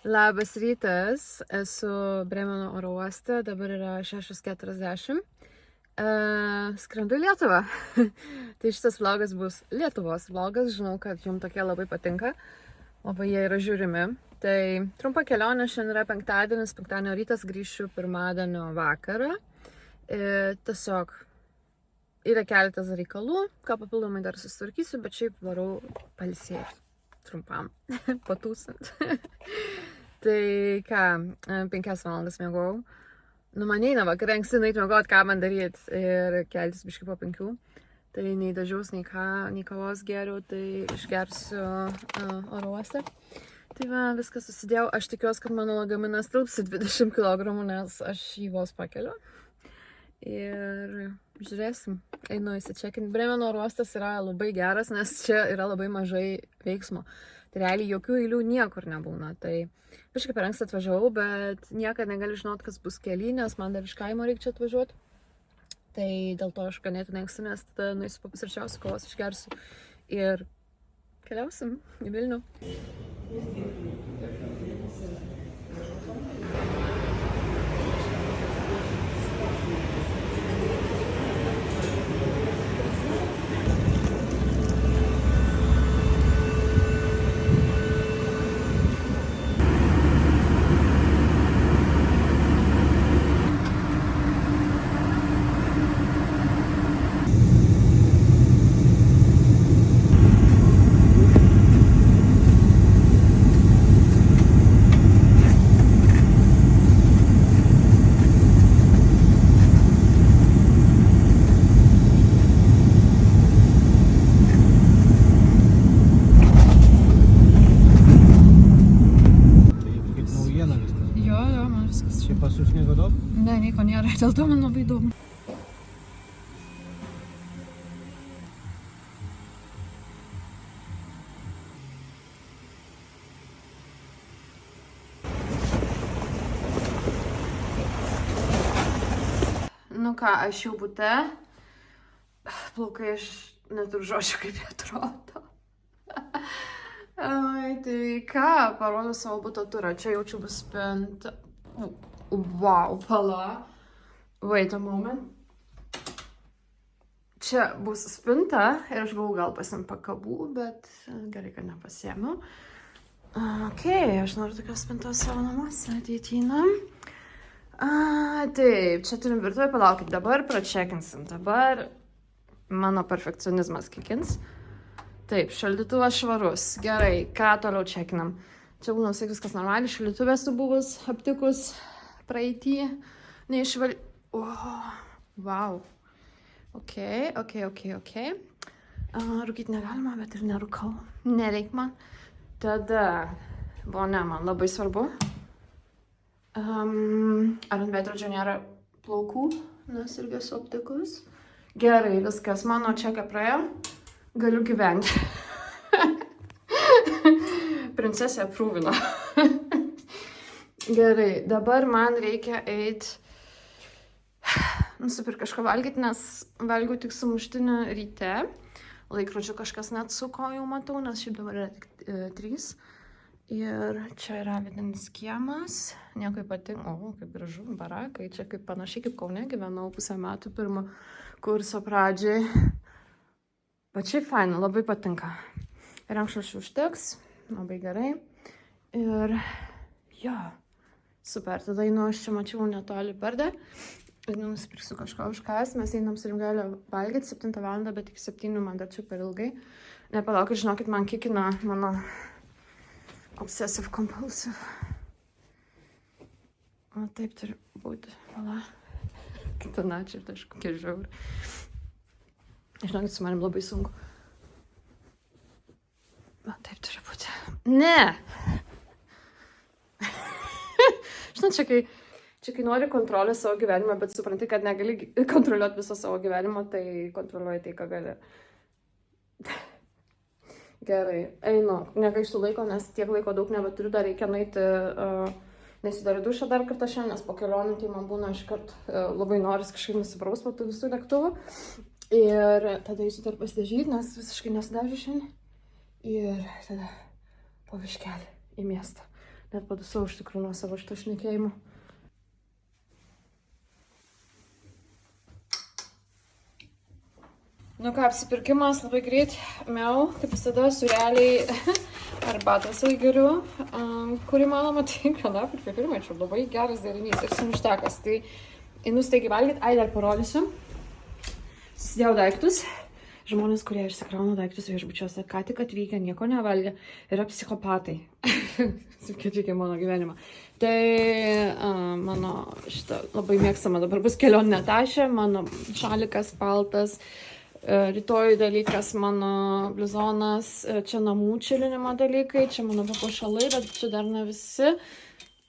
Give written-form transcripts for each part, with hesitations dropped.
Labas rytas, esu Bremeno oro uoste, dabar yra 6:40. Skrendu į Lietuvą. Tai šitas vlogas bus Lietuvos vlogas, žinau, kad jums tokie labai patinka, labai jie yra žiūrimi. Tai trumpa kelionė, šiandien yra penktadienis, penktadienio rytas, grįšiu pirmadienio vakarą. Tiesiog yra keletas reikalų, ką papildomai dar susitvarkysiu, bet šiaip varau pailsėti trumpam, patūsint. Tai ką, 5 valandas miegojau. Nu, man eina vakare anksti nueit miegot, ką man daryti ir keltis biškai po 5. Tai nei dažiaus, nei kavos geriau, tai išgersiu oro uoste. Tai va, viskas susidėjau. Aš tikiuosi, kad mano lagaminas tilps 20 kg, nes aš jį vos pakeliu. Ir žiūrėsim, einu įsičekinti. Bremeno oro uostas yra labai geras, nes čia yra labai mažai veiksmo. Tai realiai jokių eilių niekur nebūna. Tai kažkaip per anksti atvažiavau, bet niekada negali žinot, kas bus kely, nes man dar iš kaimo reikia čia atvažiuoti. Tai dėl to aš ganėtinai anksti, nes tada nueisiu papusryčiausiu, kavos išgersiu ir keliausim į Vilnių. Pas jūs nieko daug? Ne, nieko nėra, dėl to man labai įdomu. Nu ką, aš jau bute. Plaukai, aš neturiu žodžių, kaip jie atrodo. Ai, tai ką, parodo savo buto turą. Čia jaučiu bus spinta. Wow, pala. Wait a moment. Čia bus spinta ir aš buvau gal pasiimt pakabų, bet gerai, kad nepasiėmiau. Ok, aš noriu tokios spintos savo namuose ateityje. Taip, čia turim virtuvę, palaukit, dabar pračekinsim. Dabar mano perfekcionizmas kikins. Taip, šaldytuvas švarus. Gerai, ką toliau čekinam? Čia būna viskas normaliai, šaldytuvė esu buvus, aptikus praeitį, neišval... Wow. Ok. Rūkyti negalima, bet ir nerūkau. Nereik man. Tada, ne, man labai svarbu. Ar ant veidrodžio nėra plaukų, nes irgi esu aptikus. Gerai, viskas, mano čeką praėjo. Galiu gyventi. Princesė aprūvino. Gerai, dabar man reikia eiti nusipirkti kažką valgyti, nes valgiau tik sumuštinį ryte. Laikrodžių kažkas net suko, jau matau, nes šiaip dabar yra tik 3. Ir čia yra vidinis kiemas. Nieko ypatingo. O, kaip gražu, barakai. Čia kaip panašiai kaip Kaune gyvenau pusę metų pirmo kurso pradžiai. Bet šiaip faina, labai patinka. Rankšluosčių užteks. Labai gerai. Ir jo, super. Tada einu, aš čia mačiau netoli Bardą. Einu, nusipirksiu kažką užkas. Mes einam su Rimgaile valgyti 7 valandą, bet iki 7 man dar čia per ilgai. Nepalaukit, žinokit, man kikina mano obsessive compulsive. O taip turi būti. Vala. Kitanačiai ir kažkokie žiauri. Žinokit, su manim labai sunku. Taip turi būti. Ne! Žinot, čia kai nori kontrolės savo gyvenimą, bet supranti, kad negali kontroliuoti viso savo gyvenimo, tai kontroliuoji tai, ką gali. Gerai, einu. Negaištu laiko, nes tiek laiko daug nebeturiu, dar reikia nueiti, nesidari dušą dar kartą šiandien, nes po kelionių tai man būna iškart labai noris kažkaip nusipraus po tų visų lėktuvų. Ir tada eisiu dar pasidažyti, nes visiškai nesidažiu šiandien. Ir tada po biškelį į miestą. Net padusau iš tikrųjų nuo savo šito šnekėjimo. Nu ką, apsipirkimas labai greit, kaip visada, sureliai arbatos geriu, kuri mano tinka, na, prie pirmaičių, labai geras derinys ir sumuštekas. Tai einu staigiai valgyti, dar parodysiu. Susidėjau daiktus. Žmonės, kurie išsikrauna daiktus viešbučiuose, ką tik atvykę, nieko nevalgė, yra psichopatai. Sukečiai mano gyvenimą. Tai mano šitą labai mėgstama dabar bus kelionė tašė, mano šalikas, paltas, rytoj dalykas mano blizonas, čia namų čilinimo dalykai, čia mano papuošalai, bet čia dar ne visi.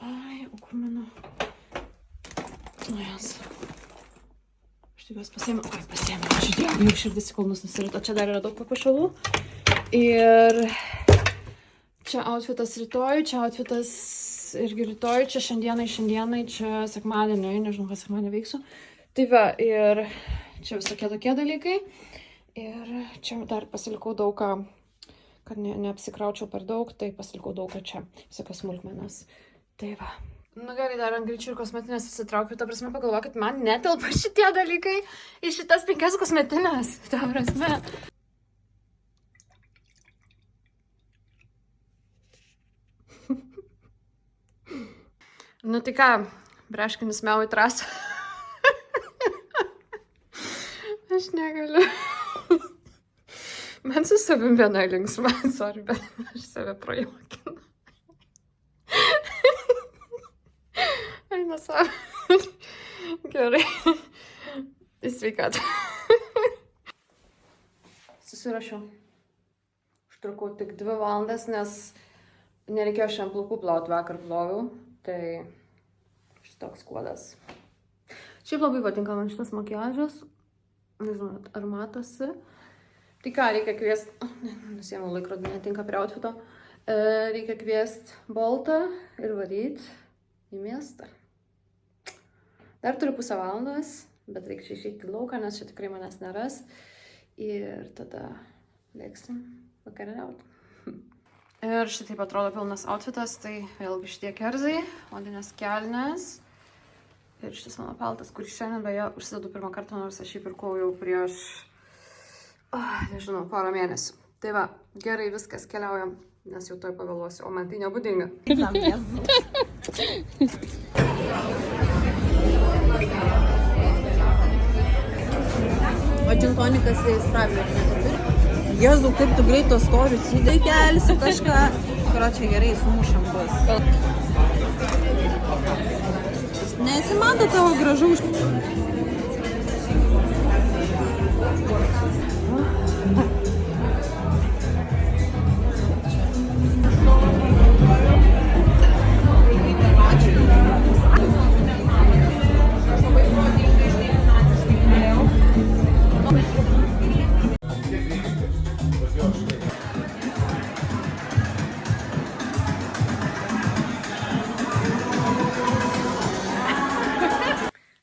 Ai, o kur mano? Nu, jas. Juos pasiėmiau, ačiū Dievui, jau širdis į kulnus nusirito, čia dar yra daug papuošalų. Ir čia outfitas rytoj, čia outfitas irgi rytoj, čia šiandienai, čia sekmadienį, nežinau, ką sekmadienį veiksiu. Tai va, ir čia visokie tokie dalykai. Ir čia dar pasilikau daug ką, kad neapsikraučiau per daug, tai pasilikau daug ką čia, visokios smulkmenas. Tai va. Nu gerai, dar ant greičių ir kosmetinės įsitraukiu, ta prasme pagalvokit, man netelpa šitie dalykai į šitas 5 kosmetinės, ta prasme. Nu tai ką, braškinis miau į trasą. Aš negaliu. Man su savim viena linksma, sorry, bet aš save prajuokinu. Eina savo. Gerai. Į sveikatą. Susirašiau. Užtrukau tik 2 valandas, nes nereikėjo šiandien plaukų plauti, vakar ploviau. Tai šitoks kodas. Šiaip labai patinka man šitas makiažas. Nežinau, ar matosi. Tai ką, reikia kviesti... Nusiėmiau laikrodį, netinka prie outfito. Reikia kviesti Boltą ir varyti į miestą. Dar turiu pusę valandos, bet reikia išeiti į lauką, nes čia tikrai manęs neras. Ir tada lėksim vakarieniauti. Ir šitaip atrodo pilnas outfitas, tai vėlgi šitie kerzai, odinės kelnės. Ir šitas mano paltas, kurį šiandien beje užsidedu pirmą kartą, nors aš jį pirkau jau prieš, nežinau, porą mėnesių. Tai va, gerai, viskas, keliaujam, nes jau toj pavėluosiu, o man tai nebūdinga. O džintonikas įspravė. Jėzau, kaip tu greitos storius įdai kelsi kažką. Karočią gerai, sumušam bus. Nesimato tavo gražaus.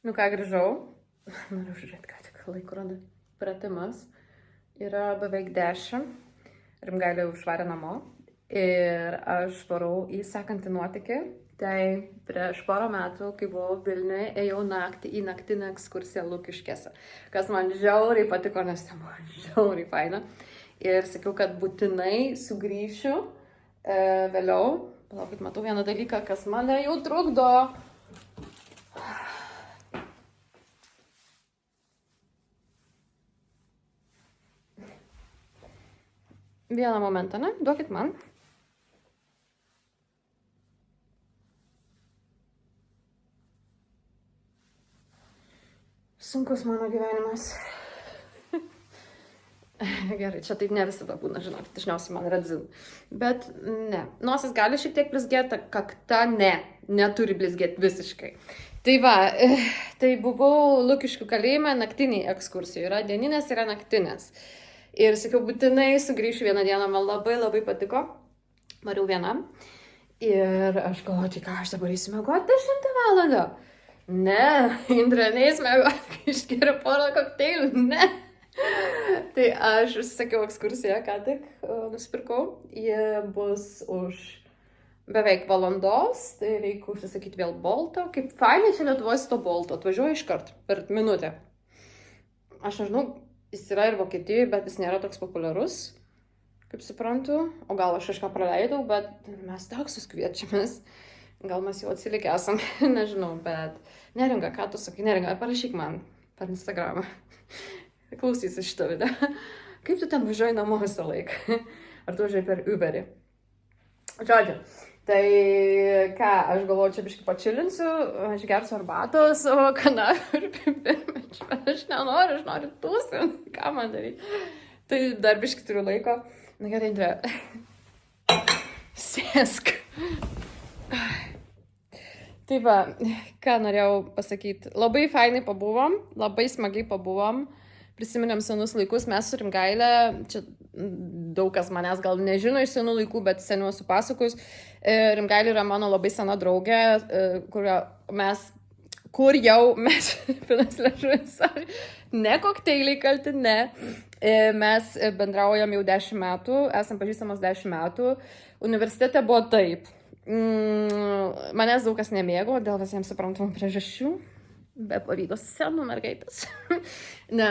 Nu ką, grįžau. Noriu žiūrėti, ką tik laikrodį. Pratimas. Yra beveik 10. Rimgailė užvarė namo. Ir aš varau į sekantį nuotykį. Tai prieš porą metų, kai buvau Vilniuje, ėjau naktį į naktinę ekskursiją Lukiškėse. Kas man žiauriai patiko, nes ten buvo žiauriai faina. Ir sakiau, kad būtinai sugrįšiu vėliau. Palaukit, matau vieną dalyką, kas mane jau trukdo. Vieną momentą, ne? Duokit man. Sunkus mano gyvenimas. Gerai, čia taip ne visada būna, žinot, dažniausiai man yra dzin. Bet ne. Nosis gali šiek tiek blizgėti, kakta neturi blizgėti visiškai. Tai va, tai buvau Lukiškių kalėjime naktiniai ekskursijų. Yra dieninės, yra naktinės. Ir sakiau, būtinai sugrįšiu vieną dieną, man labai patiko. Variau viena. Ir aš galvoju, tai ką, aš dabar įsimegoti 10 valandą? Ne, Indrė, neįsimegoti, išgeriu porą kokteilių, ne. Tai aš užsisakiau ekskursiją, ką tik nusipirkau. Jie bus už beveik valandos, tai reikia užsisakyti vėl boltą. Kaip fainai čia Lietuvoje su to bolto, atvažiuoju iškart per minutę. Aš nežinau, jis yra ir Vokietijoje, bet jis nėra toks populiarus, kaip suprantu. O gal aš kažką praleidau, bet mes taksus kviečiamės. Gal mes jau atsilikę esam, nežinau, bet Neringa, ką tu sakai? Neringa, parašyk man per Instagramą. Klausysi šitą video. Kaip tu ten važiuoji namo visą laiką? Ar tu važiuoji per Uberį? Žodžiu, tai ką, aš galvoju, čia biškai pačilinsiu, aš gersiu arbatos, o kanapių ir pipirmėčių, bet aš nenoriu, aš noriu tūsinti, ką man daryti. Tai dar biškai turiu laiko. Na gerai, Indrė, sėsk. Tai va, ką norėjau pasakyti. Labai fainai pabuvom, labai smagiai pabuvom. Prisiminėm senus laikus, mes su Rimgaile, čia daug kas manęs gal nežino iš senų laikų, bet seniau esu pasakojus. Rimgailė yra mano labai sena draugė, kur jau mes, pinas liežuvis, ne kokteiliai kalti, ne. Mes bendraujam jau 10 metų, esam pažįstamos 10 metų. Universitete buvo taip. Manęs daug kas nemėgo, dėl visiems suprantamų priežasčių. Be pavydos senų mergaitės. Ne,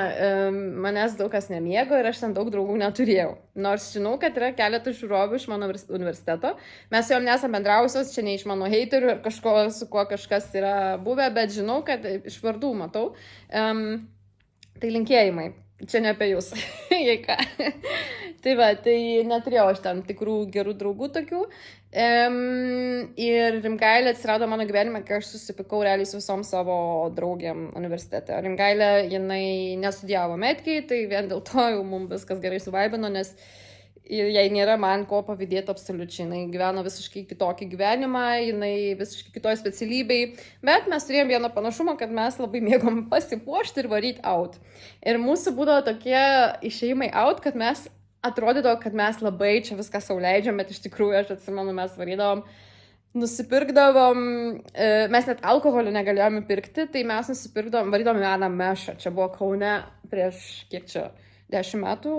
manęs daug kas nemėgo ir aš ten daug draugų neturėjau. Nors žinau, kad yra keletas žiūrovų iš mano universiteto. Mes jau nesam bendrausios, čia ne iš mano heiterių ir kažko, su kuo kažkas yra buvę, bet žinau, kad iš vardų matau. Tai linkėjimai. Čia ne apie jūs. Jei ką. Tai va, tai neturėjau aš ten tikrų gerų draugų tokių. Ir Rimgailė atsirado mano gyvenime, kai aš susipikau realiai su visom savo draugėm universitete. Rimgailė, jinai nestudijavo medkiai, tai vien dėl to jau mums viskas gerai suvaibino, nes jai nėra man ko pavydėti absoliučiai. Jinai gyveno visiškai kitokį gyvenimą, jinai visiškai kitoj specialybei, bet mes turėjom vieną panašumą, kad mes labai mėgom pasipuošti ir varyti out. Ir mūsų būdavo tokie išėjimai out, kad mes atrodydavo, kad mes labai čia viską sau leidžiam, bet iš tikrųjų, aš atsimenu, mes varydavom, nusipirkdavom, mes net alkoholio negalėjome pirkti, tai mes nusipirkdavom, varydavom į Aną Mešą. Čia buvo Kaune prieš, kiek čia, 10 metų,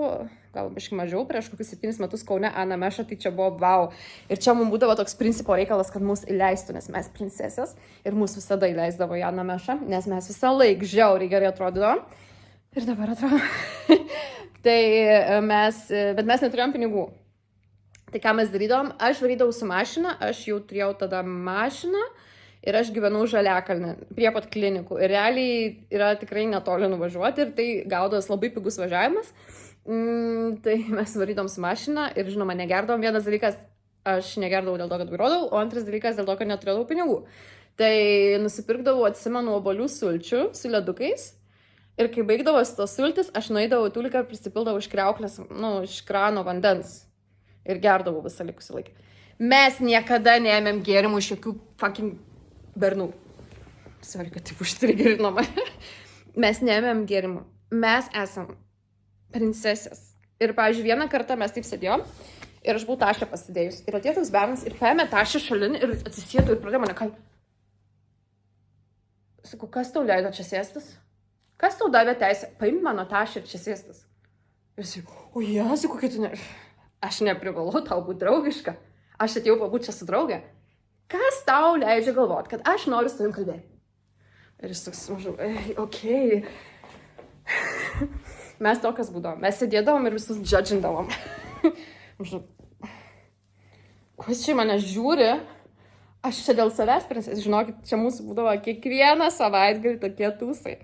gal biškai mažiau, prieš kokius 7 metus Kaune Aną Mešą, tai čia buvo wow. Ir čia mums būdavo toks principo reikalas, kad mus įleistų, nes mes princesės ir mus visada įleisdavo į Aną Mešą, nes mes visą laiką žiauriai gerai atrodydavom. Ir dabar atrodo. Bet mes neturėjom pinigų. Tai ką mes darydavom? Aš varydavau su mašina, aš jau turėjau tada mašiną ir aš gyvenau Žaliakalne, prie pat klinikų. Ir realiai yra tikrai netoli nuvažiuoti ir tai gaudos labai pigus važiavimas. Tai mes varydavom su mašina ir žinoma, negerdavom. Vienas dalykas, aš negerdavau dėl to, kad vairuodavau, o antras dalykas dėl to, kad neturėdavau pinigų. Tai nusipirkdavau, atsimenu, obuolių sulčių su ledukais. Ir kai baigdavosi tos sultis, aš nueidavau į tūliką ir prisipildavau iš kriauklės, iš krano vandens. Ir gerdavau visą likusį laiką. Mes niekada neėmėm gėrimų iš jokių fucking bernų. Sorry, kad taip užtriggerino mane. Mes neėmėm gėrimų. Mes esam princesės. Ir, pavyzdžiui, vieną kartą mes taip sėdėjom ir aš buvau tašę pasidėjus. Ir atėjo toks bernas ir paėmė tašę šalin ir atsisėdo ir pradėjo mane kalbėti. Sakau, kas tau leido čia sėstis? Kas tau davė teisę? Paimk mano tašę ir čia sėstis. Ir sakau, o Jėzau, kokia tu ne... Aš neprivalau tau būti draugiška. Aš atėjau pabūti čia su draugė. Kas tau leidžia galvoti, kad aš noriu su tavim kalbėti? Ir jis toks, maždaug, okei. Mes tokios būdavom. Mes sėdėdavom ir visus judgindavom. Maždaug, kas čia mane žiūri? Aš čia dėl savęs princesės. Žinokit, čia mūsų būdavo kiekvieną savaitgalį tokie tūsai.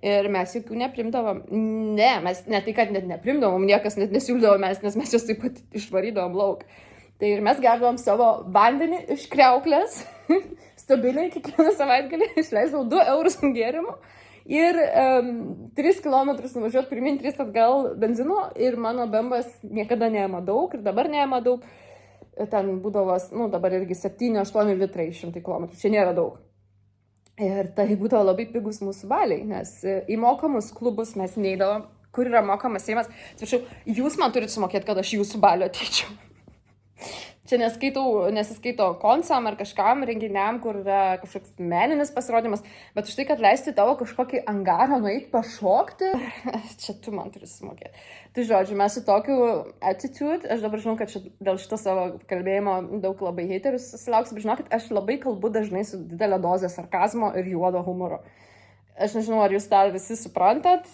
Ir mes jokių neprimdavom. Ne, mes ne tai, kad net neprimdavom, niekas net nesiūlydavom mes, nes mes jos taip pat išvarydavom lauk. Tai ir mes gerdavom savo vandenį iš kriauklės, stabiliai kiekvieną savaitgalį, išleisdavau 2 eurus gėrimų ir 3 kilometrus nuvažiuoti pirmin, 3 atgal benzino ir mano bembas niekada neėma daug ir dabar neėma daug. Ten būdavo, dabar irgi 7-8 litrai 100 kilometrų, čia nėra daug. Ir tai būdavo labai pigus mūsų baliai, nes į mokamus klubus mes neįdavom, kur yra mokamas seimas. Atsiprašau, jūs man turit sumokėti, kad aš jūsų balio ateičiau. Čia nesiskaito koncam ar kažkam renginiam, kur yra kažkoks meninis pasirodymas, bet už tai, kad leisti tavo kažkokį angarą nueiti pašokti, čia tu man turi sumokėti. Tai žodžiu, mes su tokiu attitude, aš dabar žinau, kad dėl šito savo kalbėjimo daug labai haterius susilauksiu, bet žinokit, aš labai kalbu dažnai su didelė dozė sarkazmo ir juodo humoro. Aš nežinau, ar jūs tą visi suprantat,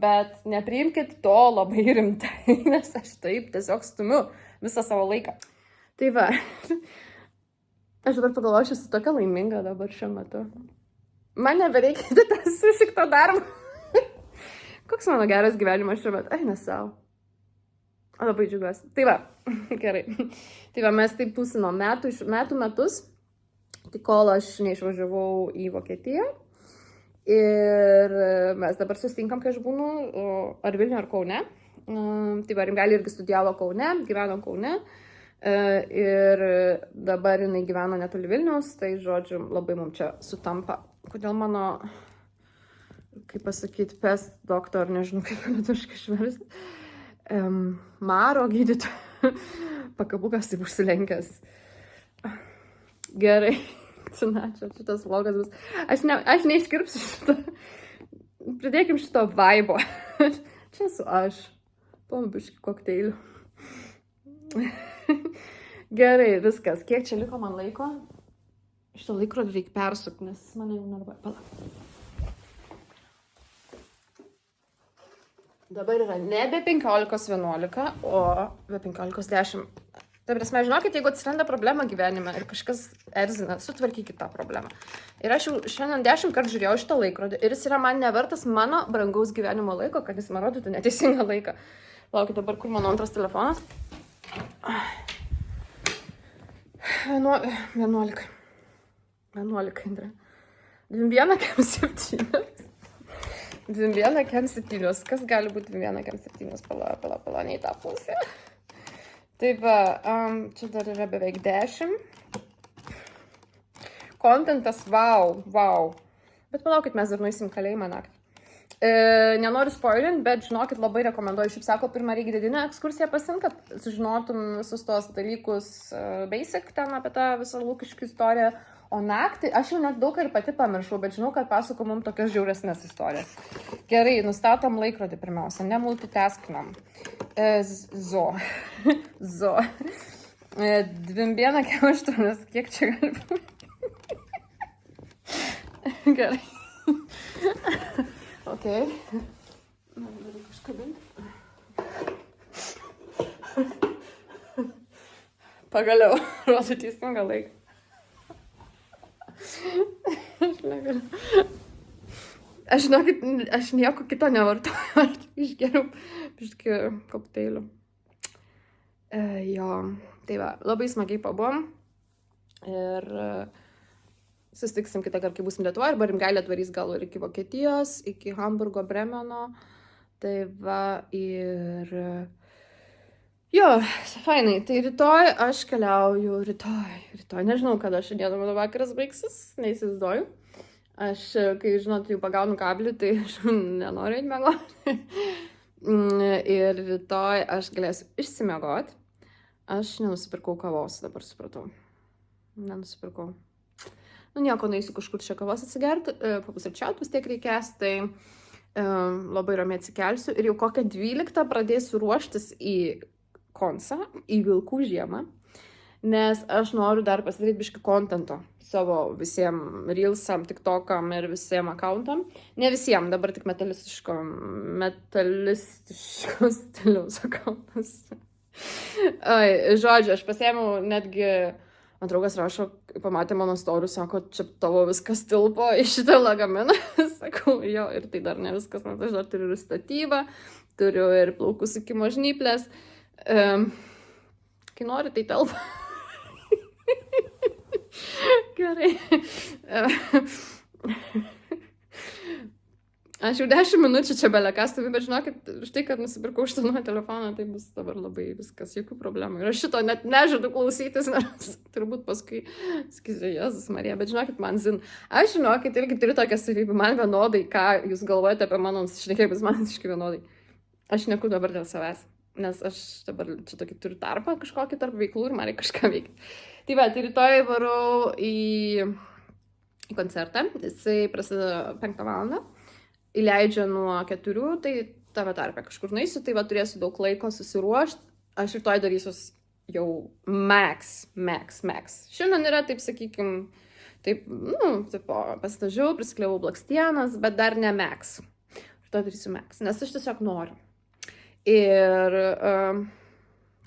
bet nepriimkit to labai rimtai, nes aš taip tiesiog stumiu visą savo laiką. Tai va, aš dabar pagalvoju, aš esu tokia laiminga dabar šiuo metu. Man nebereikia tas susikto darbo. Koks mano geras gyvenimas šiuo metu? Ai, nesau. O labai džiugiuosi. Tai va, gerai. Tai va, mes taip tūsinom metus, tik kol aš neišvažiavau į Vokietiją. Ir mes dabar susitinkam, kai aš būnu ar Vilniuje, ar Kaune. Tai va, Rimgailė irgi studijavo Kaune, gyveno Kaune. Ir dabar jinai gyvena netoli Vilniaus, tai žodžiu, labai mums čia sutampa. Kodėl mano, kaip pasakyti, pest doktor, nežinau, kaip lietuviškai išversti, Maro gydytoja, pakabukas taip užsilenkęs. Gerai, čia šitas vlogas bus. Aš neiškirpsiu šito, pridėkim šito vaibo. Čia esu aš, pombiški kokteilių. Gerai, viskas. Kiek čia liko man laiko? Šitą laikrodį reikia persukti, nes mane jau nervuoja. Pala. Dabar yra nebe 15:11, o be 15:10. Tai prasme, žinokit, jeigu atsiranda problema gyvenime ir kažkas erzina, sutvarkykit tą problemą. Ir aš jau šiandien 10 kartų žiūrėjau šitą laikrodį ir jis yra man nevertas mano brangaus gyvenimo laiko, kad jis man rodytų neteisingą laiką. Laukit dabar, kur mano antras telefonas. 11, Indra. 21:07. 21:07. Kas gali būti 21:07? Pala, ne į tą pusę. Taip, čia dar yra beveik 10. Kontentas, wow. Bet palaukit, mes dar nueisim kalėjimą naktį. Nenoriu spoilint, bet žinokit, labai rekomenduoju. Šiaip sako, pirmą reikia didinę ekskursiją pasim, kad sužinotum visus tos dalykus basic ten apie tą visą Lukiškių istoriją. O naktį, aš jau net daug ir pati pamiršau, bet žinau, kad pasako mums tokias žiauresnės istorijas. Gerai, nustatom laikrodį pirmiausia, nemultitaskinam. Zo. 21:08, kiek čia gali būti? Gerai. Ok. Noriu kažkabinti. Pagaliau, rodo teisingą laiką. Aš negaliu. Aš nieko kito nevartoju. Aš išgeriu biškį kokteilių. Jo, tai va, labai smagiai pabuvom. Ir susitiksim kitą kartą, kai būsim Lietuvoje, arba Rimgailė atvarys gal ir iki Vokietijos, iki Hamburgo, Bremeno. Tai va, ir jo, fainai. Tai rytoj aš keliauju, rytoj, nežinau, kada šiandieną mano vakaras baigsis, neįsivaizduoju. Aš, kai žinot, jau pagaunu kablį, tai aš nenoriu eiti miegoti. Ir rytoj aš galėsiu išsimiegoti. Aš nenusipirkau kavos, dabar supratau. Nenusipirkau. Nu, nieko, nueisiu kažkur čia kavos atsigerti, papusryčiauti vis tiek reikės, tai labai ramiai atsikelsiu. Ir jau kokią 12 pradėsiu ruoštis į koncą, į vilkų žiemą, nes aš noriu dar pasidaryti biškį kontento savo visiems reelsam, tiktokam ir visiems accountam. Ne visiems, dabar tik metalistiško stiliaus accountas. Žodžiu, aš pasiėmiau netgi, man draugas rašo, pamatė mano storių, sako, čia tavo viskas tilpo į šitą lagaminą. Sakau, jo, ir tai dar ne viskas, nes aš dar turiu ir statybą, turiu ir plaukų sukimo žnyplės. Kai nori, tai telpa. Gerai. Aš jau 10 minučių čia belekastuvi, bet žinokit, štai, kad nusipirkau šitą nuo telefoną, tai bus dabar labai viskas, jokių problemų. Ir aš šito net nežadu klausytis, nes turbūt paskui sakysiu, Jėzus Marija, bet žinokit, man zin. Aš žinokit, irgi turiu tokią savybę, man vienodai, ką jūs galvojate apie mano nusišnekėjimus, man visiškai vienodai. Aš šneku dabar dėl savęs. nes aš dabar čia tokį turiu tarpą kažkokį tarp veiklų ir man reikia kažką veikti. Tai va, tai rytoj varau į koncertą, jisai prasideda 5 valandą, įleidžia nuo 4, tai tave tarpe kažkur naisiu, tai va turėsiu daug laiko susiruošti, aš rytoj darysiu jau max. Šiandien yra, taip sakykim, taip, tipo, pasitažiau, prisikliavau blakstienas, bet dar ne max. Rytoj darysiu max, nes aš tiesiog noriu. Ir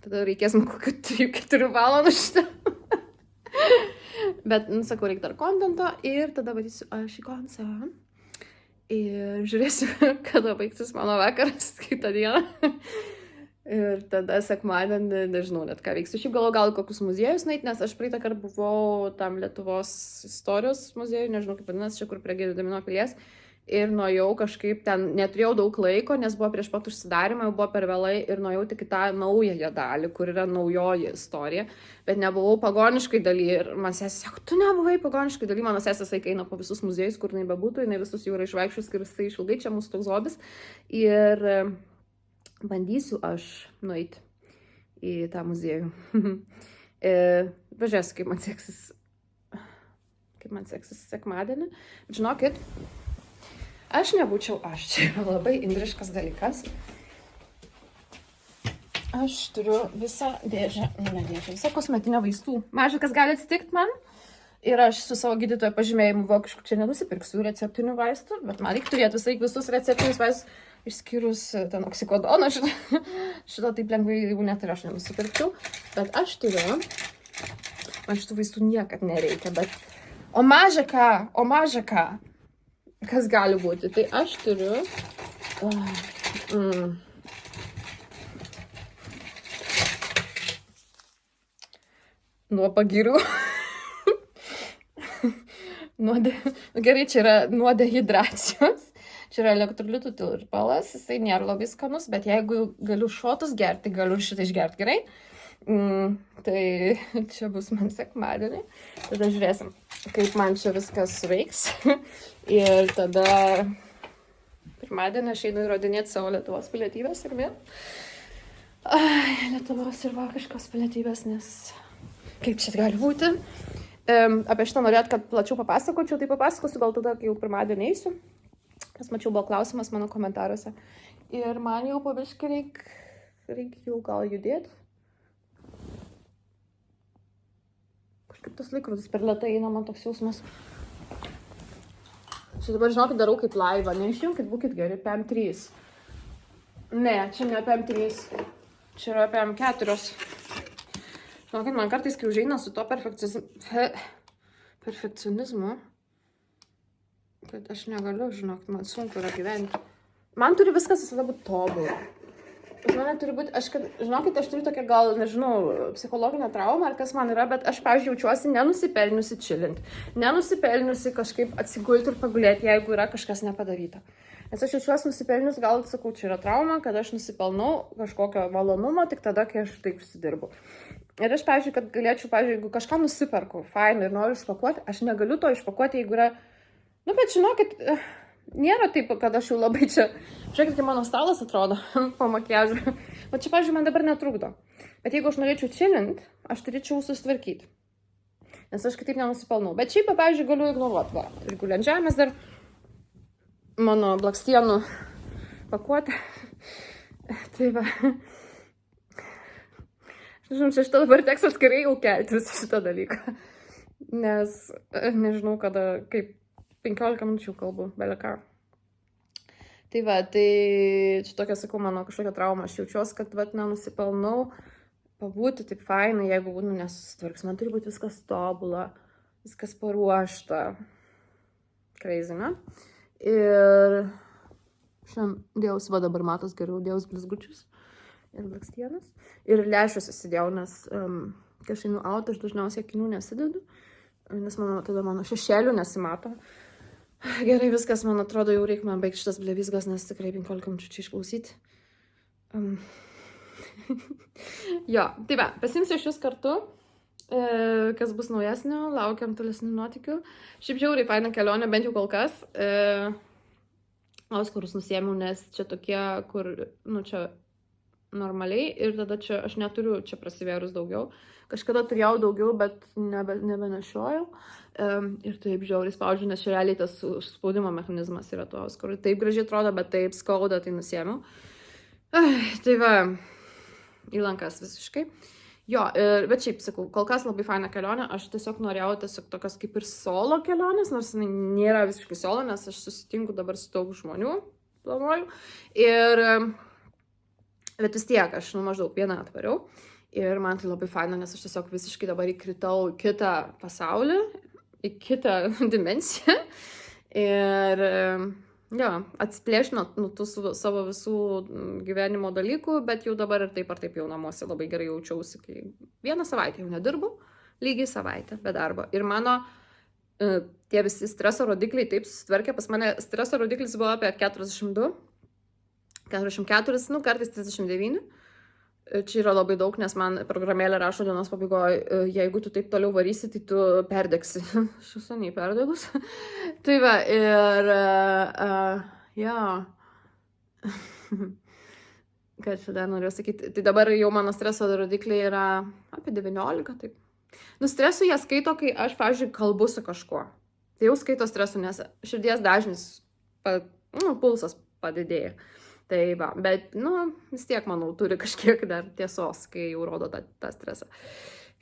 tada reikės man kokių 3-4 valandų šitą. Bet, sakau, reikia dar kontento ir tada varysiu aš į koncertą. Ir žiūrėsiu, kada baigsis mano vakaras kitą dieną. Ir tada sekmadienį, nežinau net ką veiksiu. Šiaip gal kokius muziejus nueit, nes aš praeitą kartą buvau tam Lietuvos istorijos muziejui, nežinau kaip vadinasi, čia kur prie Gedimino pilies. Ir nuėjau kažkaip ten, neturėjau daug laiko, nes buvo prieš pat užsidarimą, jau buvo per vėlai ir nuėjau tik į tą naująją dalį, kur yra naujoji istorija, bet nebuvau pagoniškai daly ir man sesė sako, tu nebuvai pagoniškai daly, mano sesė sakai eina po visus muziejus, kur jinai bebūtų, jinai visus jau yra išvaikščius, ir jisai išilgai, čia mūsų toks hobis ir bandysiu aš nueiti į tą muziejų. Važiuosiu, kaip man seksis sekmadienį, bet žinokit, aš nebūčiau aš, čia yra labai indriškas dalykas. Aš turiu visą dėžę, visą kosmetinio vaistų. Mažai kas gali atsitikti man. Ir aš su savo gydytojo pažymėjimu vokišku čia nenusipirksiu receptinių vaistų, bet man reikia turėti visus receptinius vaistus, išskyrus ten oksikodoną. Šito taip lengvai jau net ir aš nenusipirkčiau. Bet aš turiu, man šitų vaistų niekad nereikia, bet o maža ką. Kas gali būti? Tai aš turiu nuo pagirių. Gerai, čia yra nuo dehidracijos. Čia yra elektrolitų tirpalas. Jisai nėra labai skanus, bet jeigu galiu šotus gerti, galiu šitą išgerti gerai. Tai čia bus man sekmadienį. Tada žiūrėsim, kaip man čia viskas veiks. Ir tada pirmadienį aš einu įrodinėti savo Lietuvos pilietybės ir vėl. Lietuvos ir vokiškos pilietybės, nes kaip čia gali būti. Apie šitą norėt, kad plačiau papasakočiau, tai papasakosiu gal tada, kai jau pirmadienį eisiu. Nes mačiau, buvo klausimas mano komentaruose. Ir man jau pabiškai reikia jau gal judėti. Kažkaip tas laikrodis per lėtai eina, man toks jausmas. Čia dabar, žinokit, darau kaip laivą. Neišjungkit, būkit geri, PM3. Ne, čia ne PM3. Čia yra PM4. Žinokit, man kartais, kai užeina su to perfekcionizmu, kad aš negaliu, žinokit, man sunku yra gyventi. Man turi viskas visada būti tobulą. Man turi būti, žinokit, aš turiu tokią gal, nežinau, psichologinę traumą ar kas man yra, bet aš, pavyzdžiui, jaučiuosi nenusipelniusi chillinti, nenusipelniusi kažkaip atsigulti ir pagulėti, jeigu yra kažkas nepadaryta. Nes aš jaučiuosi nusipelnius, gal, sakau, čia yra trauma, kad aš nusipelnau kažkokio malonumo tik tada, kai aš taip užsidirbu. Ir aš, pavyzdžiui, kad galėčiau, pavyzdžiui, jeigu kažką nusiperku, fainai ir noriu išpakuoti, aš negaliu to išpakuoti, jeigu yra, bet žinokit, nėra taip, kad aš jau labai čia, žiūrėkit, kaip mano stalas atrodo po makiažu. O čia, pavyzdžiui, man dabar netrukdo. Bet jeigu aš norėčiau chillint, aš turėčiau susitvarkyti. Nes aš kitaip nenusipelnau. Bet šiaip, pavyzdžiui, galiu ignoruoti. Va, ir guli ant žemės dar mano blakstienų pakuotę. Tai va. Aš nežinau, šitą dabar teks atskirai jau kelti visą šitą dalyką. Nes nežinau, kada, kaip 15 minučių kalbu, beleka. Tai va, tai čia tokia, sakau, mano kažkokia trauma. Aš jaučiuosi, kad nenusipelnau pabūti taip fainai, jeigu būtų nesusitvarks. Man turi būti viskas tobula, viskas paruošta. Crazy, ne? Ir šiandien dėjausi, va dabar matos geriau, dėjausi blizgučius ir blakstienas. Ir lęšius įsidėjau, nes kai aš einu out, aš dažniausiai akinių nesidedu, nes tada mano šešėlių nesimato. Gerai, viskas, man atrodo, jau reikia man baigti šitas blevizgas, nes tikrai 15 minučių čia išklausyti. Jo, tai va, pasimsiu iš jūs kartu, kas bus naujesnio, laukiam tolesnių nuotykių. Šiaip žiauriai faina kelionė, bent jau kol kas. Auskarus nusiėmiau, nes čia tokie, kur, čia normaliai ir tada čia aš neturiu čia prasivėrus daugiau. Kažkada turėjau daugiau, bet nebenešiojau. Ir taip žiauriai spaudžiu, nes čia realiai tas spaudimo mechanizmas yra tos, kur taip gražiai atrodo, bet taip skauda, tai nusiėmiau. Tai va, įlankas visiškai. Jo, bet šiaip sakau, kol kas labai faina kelionė, aš tiesiog norėjau tiesiog tokios kaip ir solo kelionės, nors jinai nėra visiškai solo, nes aš susitinku dabar su daug žmonių, planuoju. Bet vis tiek, aš maždaug vieną atvariau. Ir man tai labai faina, nes aš tiesiog visiškai dabar įkritau į kitą pasaulį, į kitą dimensiją. Ir jo, atsiplėšinau nuo tų savo visų gyvenimo dalykų, bet jau dabar ir taip ar taip jau namuose labai gerai jaučiausi, kai vieną savaitę jau nedirbu, lygiai savaitę be darbo. Ir mano tie visi streso rodikliai taip susitvarkė, pas mane streso rodiklis buvo apie 42, 44, nu kartais 39. Čia yra labai daug, nes man programėlė rašo dienos pabaigoje, jeigu tu taip toliau varysi, tai tu perdegsi. Aš jau seniai perdegus. Tai va, ir jo. Ką čia dar noriu sakyti? Tai dabar jau mano streso rodikliai yra apie 19, taip. Nu, stresu jie skaito, kai aš, pavyzdžiui, kalbu su kažkuo. Tai jau skaito stresu, nes širdies dažnis, pulsas padidėja. Tai va, bet, vis tiek, manau, turi kažkiek dar tiesos, kai jau rodo tą stresą.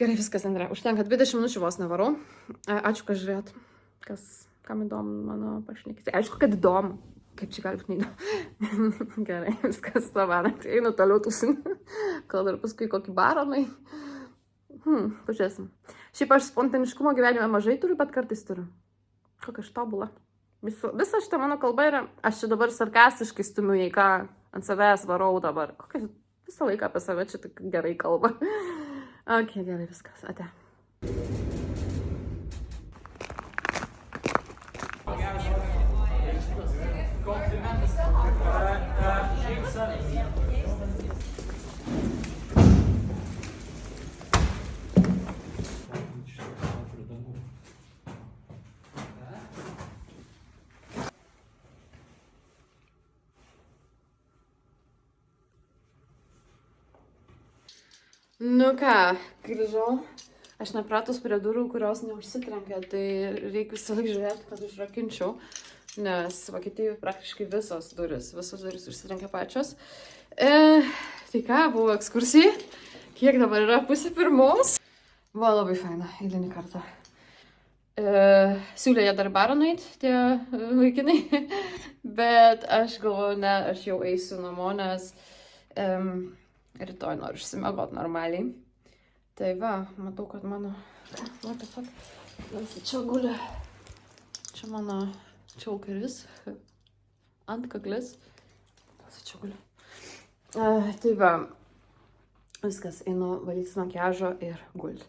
Gerai, viskas, Andrė. Užtenka 20 minučių vos nevarau. Ačiū, kad žiūrėt. Kam įdomu mano pašnekės. Aišku, kad įdomu. Kaip čia gali būti neįdomu. Gerai, viskas, labą. Einu toliau tūsinį. Kol dar paskui kokį baronai. Pažiūrėsim. Šiaip aš spontaniškumo gyvenime mažai turiu, bet kartais turiu. Kokia aš tobula. Visa šitą mano kalba yra, aš čia dabar sarkastiškai stumiu, jei ką ant savęs varau dabar. Kokia visą laiką apie save čia tik gerai kalba. Ok, gerai, viskas, ate. Nu ką, grįžau. Aš nepratus prie durų, kurios neužsitrenkia, tai reikia visą laiką žiūrėti, kad užrakinčiau, nes Vokietijoje praktiškai visos durys užsitrenkia pačios. Tai ką, buvo ekskursija. Kiek dabar yra 2:30? Buvo labai faina, eilinį kartą. Siūlė jie dar barą nueit, tie vaikinai, bet aš galvoju, ne, aš jau eisiu namo, nes rytoj noriu išsimiegot normaliai. Tai va, matau, kad mano... What the fuck? Čia guli. Čia mano čiaukeris. Antkaklis. Čia guli. Tai va. Viskas, einu valytis makiažo ir gulti.